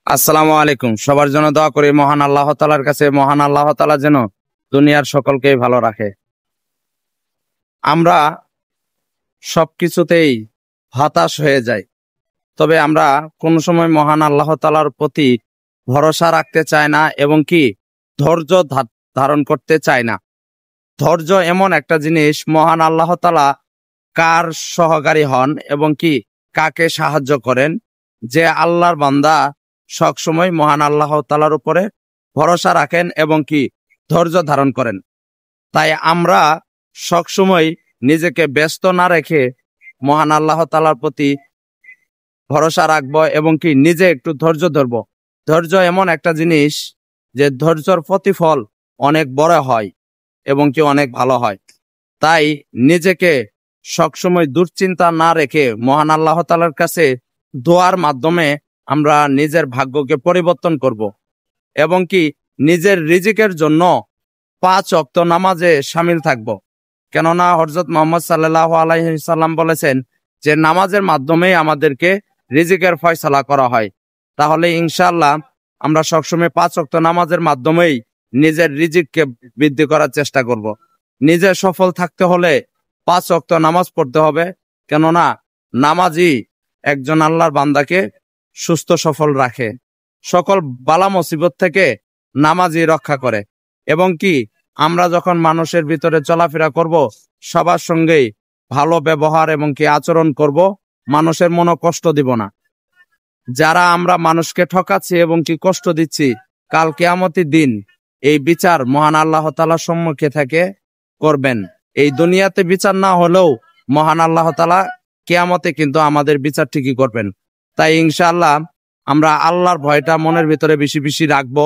আসসালামু আলাইকুম। সবার জন্য দোয়া করি মহান আল্লাহ তাআলার কাছে, মহান আল্লাহ তাআলা যেন দুনিয়ার সকলকেই ভালো রাখে। আমরা সবকিছুতেই হতাশ হয়ে যাই, তবে আমরা কোনো সময় মহান আল্লাহ তাআলার প্রতি ভরসা রাখতে চাই না এবং কি ধৈর্য ধারণ করতে চাই না। ধৈর্য এমন একটা জিনিস, মহান আল্লাহ তাআলা কার সহকারী হন এবং কি কাকে সাহায্য করেন, যে আল্লাহর বান্দা সবসময় মহান আল্লাহ তাআলার উপরে ভরসা রাখেন এবং কি ধৈর্য ধারণ করেন। তাই আমরা সবসময় নিজেকে ব্যস্ত না রেখে মহান আল্লাহ তাআলার প্রতি ভরসা রাখবো এবং কি নিজে একটু ধৈর্য ধরবো। ধৈর্য এমন একটা জিনিস যে ধৈর্যর প্রতিফল অনেক বড় হয় এবং কি অনেক ভালো হয়। তাই নিজেকে সবসময় দুশ্চিন্তা না রেখে মহান আল্লাহ তাআলার কাছে দোয়ার মাধ্যমে আমরা নিজের ভাগ্যকে পরিবর্তন করব এবং কি নিজের রিজিকের জন্য 5 ওয়াক্ত নামাজে শামিল থাকব। কেননা হযরত মুহাম্মদ সাল্লাল্লাহু আলাইহি সাল্লাম বলেছেন যে নামাজের মাধ্যমেই আমাদেরকে রিজিকের ফয়সালা করা হয়। তাহলে ইনশাআল্লাহ আমরা সবসময় 5 ওয়াক্ত নামাজের মাধ্যমেই নিজের রিজিককে বৃদ্ধি করার চেষ্টা করব। নিজে সফল থাকতে হলে 5 ওয়াক্ত নামাজ পড়তে হবে, কেননা নামাজই একজন আল্লাহর বান্দাকে সুস্থ সফল রাখে, সকল বালা মুসিবত থেকে নামাজই রক্ষা করে। এবং কি আমরা যখন মানুষের ভিতরে চলাফেরা করব, সবার সঙ্গেই ভালো ব্যবহার এবং কি আচরণ করব, মানুষের মনে কষ্ট দিব না। যারা আমরা মানুষকে ঠকাচ্ছি এবং কি কষ্ট দিচ্ছি, কাল কিয়ামতের দিন এই বিচার মহান আল্লাহ তাআলার সম্মুখে থেকে করবেন। এই দুনিয়াতে বিচার না হলেও মহান আল্লাহ তাআলা কিয়ামতে কিন্তু আমাদের বিচার ঠিকই করবেন। তাই ইনশাআল্লাহ আমরা আল্লাহর ভয়টা মনের ভিতরে বেশি বেশি রাখবো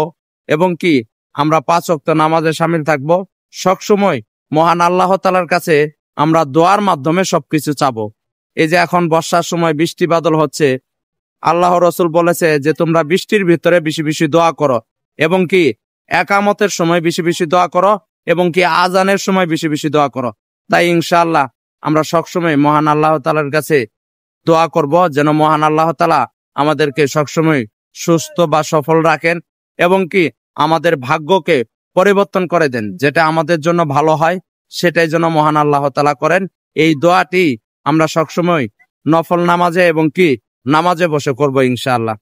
এবং কি আমরা 5 ওয়াক্ত নামাজে শামিল থাকবো। সবসময় মহান আল্লাহ তাআলার কাছে আমরা দোয়ার মাধ্যমে সবকিছু চাবো। এই যে এখন বর্ষার সময় বৃষ্টি বাদল হচ্ছে, আল্লাহ রাসূল বলেছে যে তোমরা বৃষ্টির ভিতরে বেশি বেশি দোয়া করো এবং কি একামতের সময় বেশি বেশি দোয়া করো এবং কি আজানের সময় বেশি বেশি দোয়া করো। তাই ইনশাআল্লাহ আমরা সবসময় মহান আল্লাহ তাআলার কাছে দোয়া করব যেন মহান আল্লাহ তাআলা আমাদেরকে সবসময় সুস্থ বা সফল রাখেন এবং কি আমাদের ভাগ্যকে পরিবর্তন করে দেন, যেটা আমাদের জন্য ভালো হয় সেটাই যেন মহান আল্লাহ তাআলা করেন। এই দোয়াটি আমরা সবসময় নফল নামাজে এবং কি নামাজে বসে করব ইনশাআল্লাহ।